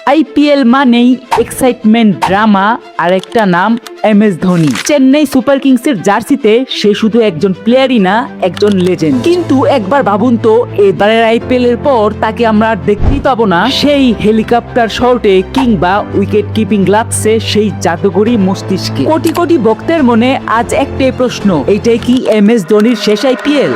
IPL মানেই excitement, drama আর একটা নাম MS ধোনি। চেন্নাই সুপার কিংসের জার্সিতে সে শুধু একজন প্লেয়ারই না, একজন লেজেন্ড। কিন্তু একবার ভাবুন তো, এবারের আইপিএল এর পর তাকে আমরা আর দেখতেই পাবো না সেই হেলিকপ্টার শটে কিংবা উইকেট কিপিং গ্লাভসে, সেই জাদুকরি মস্তিষ্কে। কোটি কোটি ভক্তের মনে আজ একটাই প্রশ্ন, এইটাই কি MS ধোনির শেষ আইপিএল?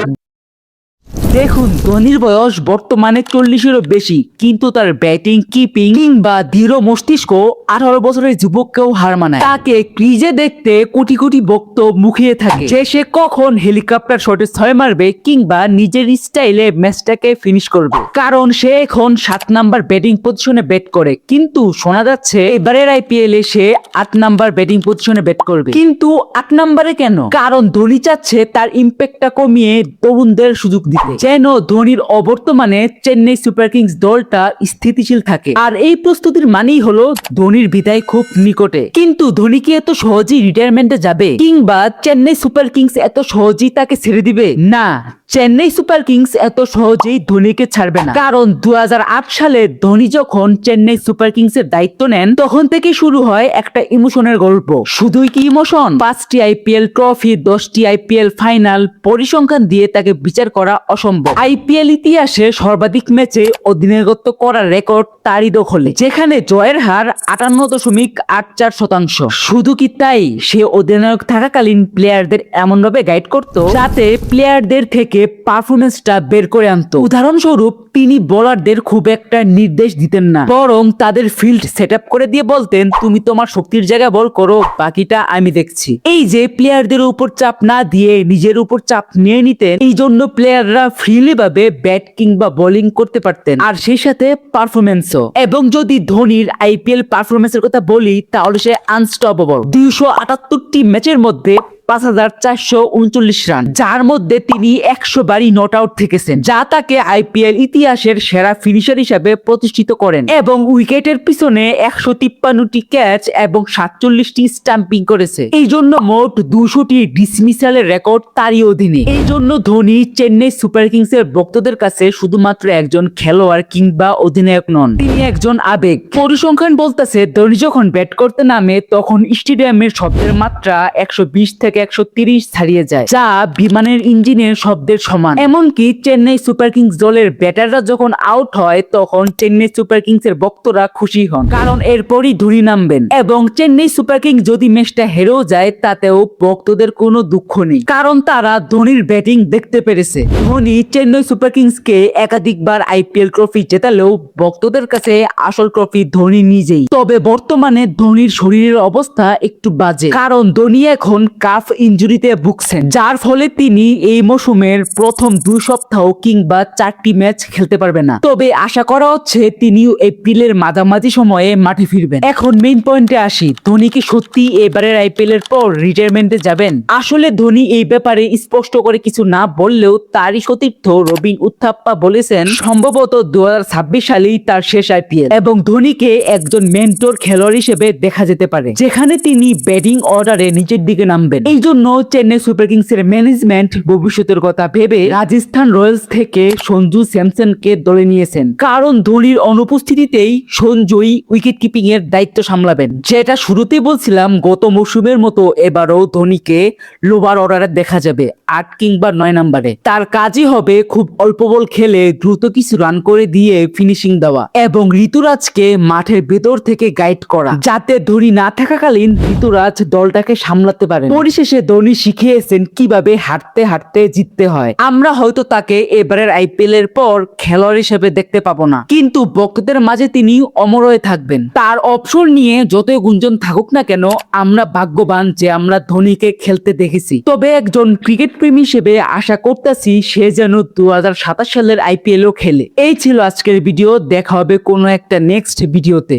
দেখুন, ধোনির বয়স বর্তমানে 40-এরও বেশি, কিন্তু তার ব্যাটিং, কিপিং কিংবা দৃঢ় মস্তিষ্ক 18 বছরের যুবককেও হার মানায়। তাকে ক্রিজে দেখতে কোটি কোটি ভক্ত মুখিয়ে থাকে যে সে কখন হেলিকপ্টার শটে 6 মারবে কিংবা নিজের স্টাইলে ম্যাচটাকে ফিনিশ করবে, কারণ সে এখন 7 নাম্বার ব্যাটিং পজিশনে ব্যাট করে। কিন্তু শোনা যাচ্ছে এবারের আইপিএল এ সে 8 নাম্বার ব্যাটিং পজিশনে ব্যাট করবে। কিন্তু 8 নাম্বারে কেন? কারণ ধোনি চাচ্ছে তার ইম্প্যাক্টটা কমিয়ে তরুণদের সুযোগ দিতে, যেন ধোনির অবর্তমানে চেন্নাই সুপার কিংস দলটা স্থিতিশীল থাকে। আর এই প্রস্তুতির মানেই হলো ধোনির বিদায় খুব নিকটে। কিন্তু ধোনি কি এত সহজেই রিটায়ারমেন্টে যাবে, কিংবা চেন্নাই সুপার কিংস এত সহজেই তাকে ছেড়ে দিবে? না, চেন্নাই সুপার কিংস এত সহজেই ধোনিকে ছাড়বে না। কারণ 2008 সালে ধোনি যখন চেন্নাই সুপার কিংস এর দায়িত্ব নেন, তখন থেকে শুরু হয় একটা ইমোশনের গল্প। শুধুই কি ইমোশন, 5টি আইপিএল ট্রফি, 10টি আইপিএল ফাইনাল, পরিসংখ্যান দিয়ে তাকে বিচার করা অসম্ভব। আইপিএল ইতিহাসে সর্বাধিক ম্যাচে অধিনায়কত্ব করার রেকর্ড তারই দখলে, যেখানে জয়ের হার 58.84%। শুধু কি তাই, সে অধিনায়ক থাকাকালীন প্লেয়ারদের এমনভাবে গাইড করত যাতে প্লেয়ারদের থেকে পারফরমেন্সটা বের করে আনতো। উদাহরণস্বরূপ, তিনি বোলারদের খুব একটা নির্দেশ দিতেন না, বরং তাদের ফিল্ড সেট আপ করে দিয়ে বলতেন, তুমি তোমার শক্তির জায়গায় বল করো, বাকিটা আমি দেখছি। এই যে প্লেয়ারদের উপর চাপ না দিয়ে নিজের উপর চাপ নিয়ে নিতেন, এই জন্য প্লেয়াররা ফ্রিলি ভাবে ব্যাট কিংবা বোলিং করতে পারতেন, আর সেই সাথে পারফরমেন্সও। এবং যদি ধোনির আইপিএল পারফরমেন্সের কথা বলি, তাহলে সে আনস্টপেবল। 278টি ম্যাচের মধ্যে 5439 রান, যার মধ্যে তিনি 100 বারই নট আউট থেকেছেন, যা তাকে আইপিএল ইতিহাসের সেরা ফিনিশার হিসাবে প্রতিষ্ঠিত করেন। এবং উইকেটের পিছনে 153টি ক্যাচ এবং 47টি স্টাম্পিং করেছে। এই জন্য মোট 200টি ডিসমিসালের রেকর্ড তারই অধীনে। এই জন্য ধোনি চেন্নাই সুপার কিংস এর ভক্তদের কাছে শুধুমাত্র একজন খেলোয়াড় কিংবা অধিনায়ক নন, তিনি একজন আবেগ। পরিসংখ্যান বলতেছে, ধোনি যখন ব্যাট করতে নামে তখন স্টেডিয়ামের শব্দের মাত্রা 120 থেকে 130 ছাড়িয়ে যায়, যা বিমানের ইঞ্জিনের শব্দের সমান। এমনকি চেন্নাই সুপার কিংস দলের ব্যাটাররা যখন আউট হয়, তখন চেন্নাই সুপার কিংস এর ভক্তরা খুশি হন, কারণ এরপরই ধোনি নামবেন। এবং চেন্নাই সুপার কিংস যদি ম্যাচটা হেরেও যায়, তাতেও ভক্তদের কোনো দুঃখ নেই, কারণ তারা ধোনির ব্যাটিং দেখতে পেরেছে। ধোনি চেন্নাই সুপার কিংস কে একাধিকবার আইপিএল ট্রফি জেতালেও ভক্তদের কাছে আসল ট্রফি ধোনি নিজেই। তবে বর্তমানে ধোনির শরীরের অবস্থা একটু বাজে, কারণ ধোনি এখন কাফ ইনজুরিতে ভুগছেন, যার ফলে তিনি এই মৌসুমের প্রথম 2 সপ্তাহ কিংবা 4টি ম্যাচ খেলতে পারবেন না। তবে আশা করা হচ্ছে তিনি এপ্রিলের মাঝামাঝি সময়ে মাঠে ফিরবেন। এখন মেইন পয়েন্টে আসি, ধোনি কি সত্যি এবারের আইপিএল এর পর রিটায়ারমেন্টে যাবেন? আসলে ধোনি এই ব্যাপারে স্পষ্ট করে কিছু না বললেও তারই সতীর্থ রবিন উত্থাপ্পা বলেছেন, সম্ভবত 2026 সালেই তার শেষ আইপিএল, এবং ধোনিকে একজন মেন্টর খেলোয়াড় হিসেবে দেখা যেতে পারে, যেখানে তিনি ব্যাটিং অর্ডারে নিচের দিকে নামবেন। এই জন্য চেন্নাই সুপার কিংস এর ম্যানেজমেন্ট ভবিষ্যতের কথা ভেবে রাজস্থান রয়্যালস থেকে সঞ্জু স্যামসনকে দলে নিয়েছেন, কারণ ধোনির অনুপস্থিতিতেই সঞ্জুই উইকেট কিপিং এর দায়িত্ব সামলাবেন। যেটা শুরুতেই বলছিলাম, গত মৌসুমের মতো এবারও ধোনিকে লোয়ার অর্ডারে দেখা যাবে, 8 কিংবা 9 নম্বরে। তার কাজই হবে খুব অল্প বল খেলে দ্রুত কিছু রান করে দিয়ে ফিনিশিং দেওয়া, এবং ঋতুরাজকে মাঠের ভেতর থেকে গাইড করা, যাতে ধোনি না থাকাকালীন ঋতুরাজ দলটাকে সামলাতে পারেন। পরিশেষে ধোনি শিখিয়েছেন কিভাবে হাঁটতে হাঁটতে জিততে হয়। আমরা হয়তো তাকে এবারের আইপিএল এর পর খেলোয়াড় হিসেবে দেখতে পাবো না, কিন্তু ভক্তদের মাঝে তিনি অমর হয়ে থাকবেন। তার অবসর নিয়ে যতই গুঞ্জন থাকুক না কেন, আমরা ভাগ্যবান যে আমরা ধোনিকে খেলতে দেখেছি। তবে একজন ক্রিকেট প্রেমী হিসেবে আশা করতেছি সে যেন 2027 সালের আইপিএল ও খেলে। এই ছিল আজকের ভিডিও, দেখা হবে কোনো একটা নেক্সট ভিডিওতে।